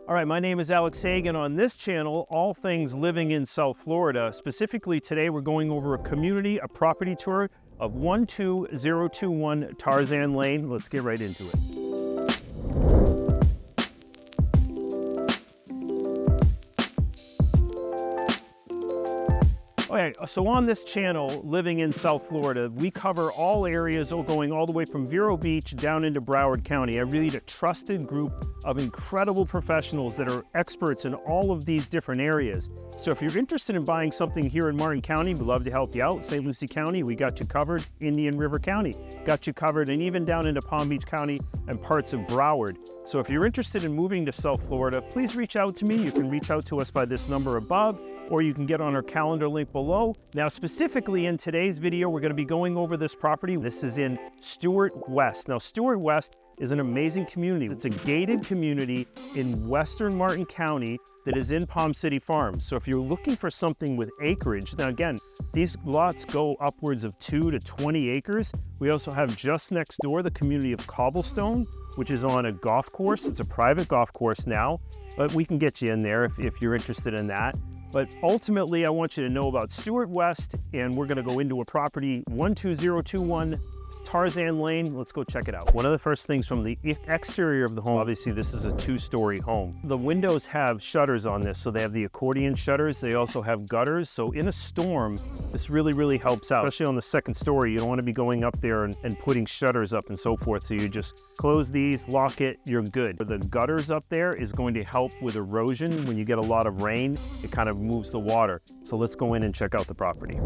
All right, my name is Alex Haigh, and on this channel, all things living in South Florida. Specifically today, we're going over a property tour of 12021 Tarzan Lane. Let's get right into it. Okay, so on this channel, living in South Florida, we cover all areas going all the way from Vero Beach down into Broward County. I lead a trusted group of incredible professionals that are experts in all of these different areas. So if you're interested in buying something here in Martin County, we'd love to help you out. St. Lucie County, we got you covered. Indian River County, got you covered. And even down into Palm Beach County and parts of Broward. So if you're interested in moving to South Florida, please reach out to me. You can reach out to us by this number above, or you can get on our calendar link below. Now, specifically in today's video, we're gonna be going over this property. This is in Stuart West. Now, Stuart West is an amazing community. It's a gated community in Western Martin County that is in Palm City Farms. So if you're looking for something with acreage, now again, these lots go upwards of 2 to 20 acres. We also have just next door the community of Cobblestone, which is on a golf course. It's a private golf course now, but we can get you in there if you're interested in that. But ultimately, I want you to know about Stuart West, and we're gonna go into a property 12021 Tarzan Lane. Let's go check it out. One of the first things from the exterior of the home, obviously this is a 2-story home. The windows have shutters on this, so they have the accordion shutters. They also have gutters, so in a storm, this really helps out. Especially on the 2nd story, you don't want to be going up there and putting shutters up and so forth. So you just close these, lock it, you're good. The gutters up there is going to help with erosion. When you get a lot of rain, it kind of moves the water. So let's go in and check out the property.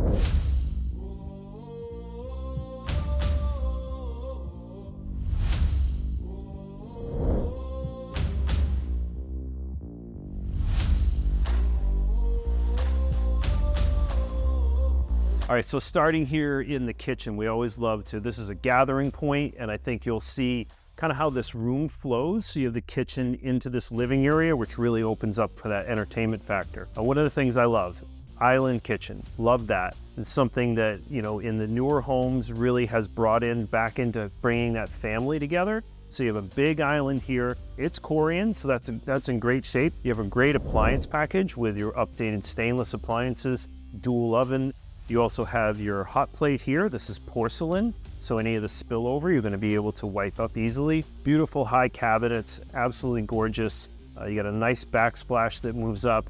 All right, so starting here in the kitchen, we always love to, this is a gathering point, and I think you'll see kind of how this room flows. So you have the kitchen into this living area, which really opens up for that entertainment factor. One of the things I love, island kitchen, love that. It's something that, you know, in the newer homes really has brought in back into bringing that family together. So you have a big island here. It's Corian, so that's in great shape. You have a great appliance package with your updated stainless appliances, dual oven. You also have your hot plate here. This is porcelain, so any of the spillover you're going to be able to wipe up easily. Beautiful high cabinets, absolutely gorgeous. You got a nice backsplash that moves up.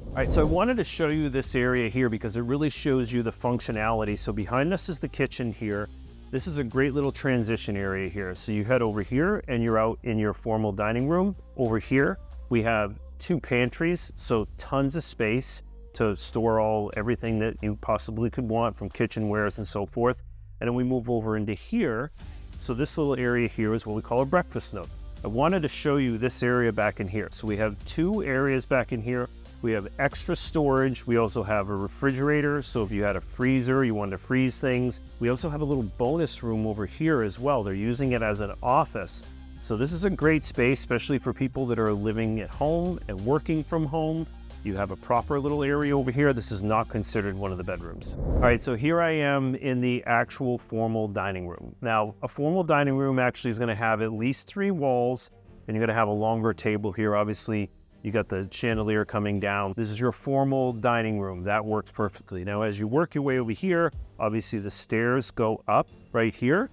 All right, so I wanted to show you this area here because it really shows you the functionality. So behind us is the kitchen here. This is a great little transition area here. So you head over here and you're out in your formal dining room. Over here, we have 2 pantries, so tons of space to store everything that you possibly could want, from kitchenwares and so forth. And then we move over into here. So this little area here is what we call a breakfast nook. I wanted to show you this area back in here. So we have 2 areas back in here. We have extra storage. We also have a refrigerator. So if you had a freezer, you wanted to freeze things. We also have a little bonus room over here as well. They're using it as an office. So this is a great space, especially for people that are living at home and working from home. You have a proper little area over here. This is not considered one of the bedrooms. All right, so here I am in the actual formal dining room. Now, a formal dining room actually is gonna have at least 3 walls, and you're gonna have a longer table here. Obviously, you got the chandelier coming down. This is your formal dining room. That works perfectly. Now, as you work your way over here, obviously the stairs go up right here,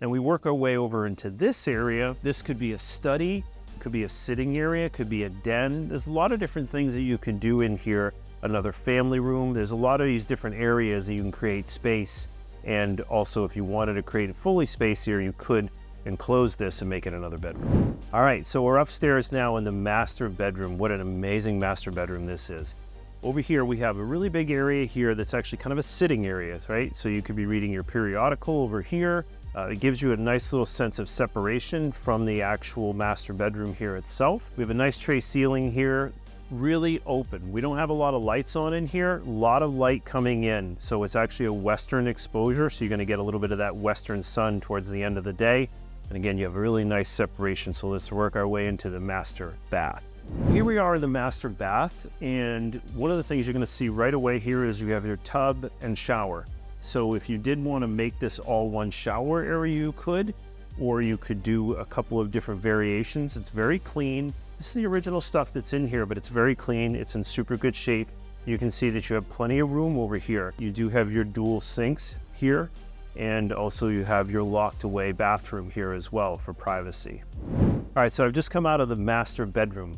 and we work our way over into this area. This could be a study, could be a sitting area, could be a den. There's a lot of different things that you can do in here. Another family room. There's a lot of these different areas that you can create space. And also, if you wanted to create a fully space here, you could enclose this and make it another bedroom. All right, so we're upstairs now in the master bedroom. What an amazing master bedroom this is. Over here, we have a really big area here that's actually kind of a sitting area, right? So you could be reading your periodical over here. It gives you a nice little sense of separation from the actual master bedroom here itself. We have a nice tray ceiling here, really open. We don't have a lot of lights on in here, a lot of light coming in. So it's actually a western exposure, so you're gonna get a little bit of that western sun towards the end of the day. And again, you have a really nice separation. So let's work our way into the master bath. Here we are in the master bath, and one of the things you're gonna see right away here is you have your tub and shower. So if you did want to make this all one shower area, you could, or you could do a couple of different variations. It's very clean. This is the original stuff that's in here, but it's very clean. It's in super good shape. You can see that you have plenty of room over here. You do have your dual sinks here, and also you have your locked away bathroom here as well for privacy. All right, so I've just come out of the master bedroom.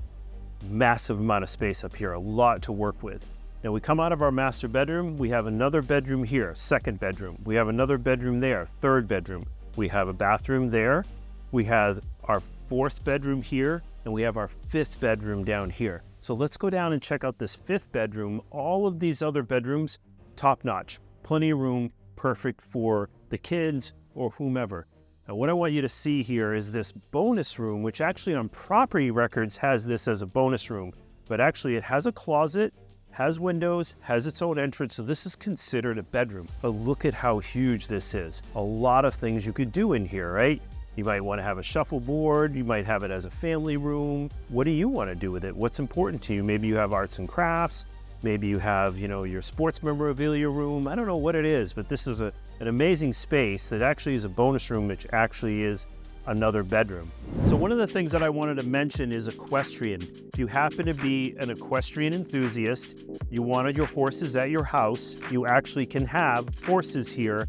Massive amount of space up here, a lot to work with. Now we come out of our master bedroom, we have another bedroom here, second bedroom. We have another bedroom there, third bedroom. We have a bathroom there. We have our fourth bedroom here, and we have our fifth bedroom down here. So let's go down and check out this fifth bedroom. All of these other bedrooms, top notch, plenty of room, perfect for the kids or whomever. Now what I want you to see here is this bonus room, which actually on property records has this as a bonus room, but actually it has a closet, has windows, has its own entrance, so this is considered a bedroom. But look at how huge this is. A lot of things you could do in here, right? You might want to have a shuffleboard, you might have it as a family room. What do you want to do with it? What's important to you? Maybe you have arts and crafts, maybe you have, your sports memorabilia room. I don't know what it is, but this is an amazing space that actually is a bonus room, which actually is another bedroom. So one of the things that I wanted to mention is equestrian. If you happen to be an equestrian enthusiast, you wanted your horses at your house, you actually can have horses here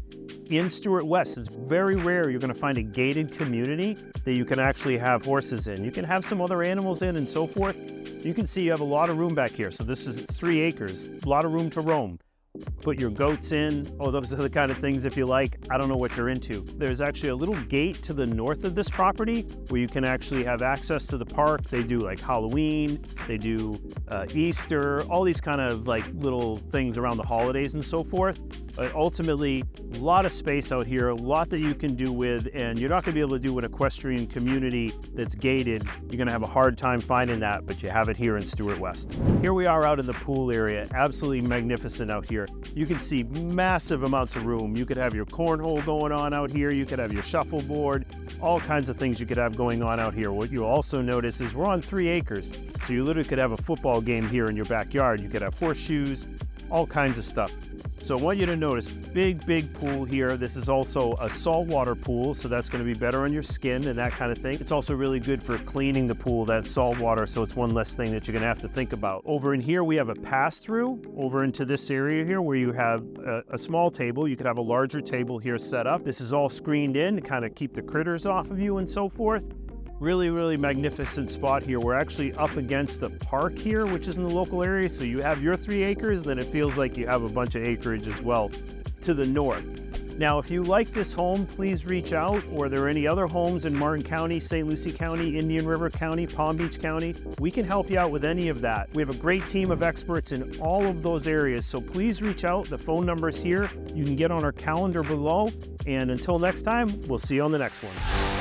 in Stuart West. It's very rare you're going to find a gated community that you can actually have horses in. You can have some other animals in and so forth. You can see you have a lot of room back here. So this is 3 acres, a lot of room to roam. Put your goats in. Oh, those are the kind of things if you like. I don't know what you're into. There's actually a little gate to the north of this property where you can actually have access to the park. They do like Halloween, they do Easter, all these kind of like little things around the holidays and so forth. But ultimately, a lot of space out here, a lot that you can do with, and you're not going to be able to do an equestrian community that's gated. You're going to have a hard time finding that, but you have it here in Stuart West. Here we are out in the pool area. Absolutely magnificent out here. You can see massive amounts of room. You could have your cornhole going on out here. You could have your shuffleboard, all kinds of things you could have going on out here. What you'll also notice is we're on 3 acres. So you literally could have a football game here in your backyard. You could have horseshoes, all kinds of stuff. So I want you to notice, big pool here. This is also a saltwater pool, so that's going to be better on your skin and that kind of thing. It's also really good for cleaning the pool, that salt water, so it's one less thing that you're going to have to think about. Over in here, we have a pass-through over into this area here where you have a small table. You could have a larger table here set up. This is all screened in to kind of keep the critters off of you and so forth. Really magnificent spot here. We're actually up against the park here, which is in the local area. So you have your 3 acres, and then it feels like you have a bunch of acreage as well to the north. Now, if you like this home, please reach out, or there are any other homes in Martin County, St. Lucie County, Indian River County, Palm Beach County. We can help you out with any of that. We have a great team of experts in all of those areas. So please reach out. The phone number is here. You can get on our calendar below. And until next time, we'll see you on the next one.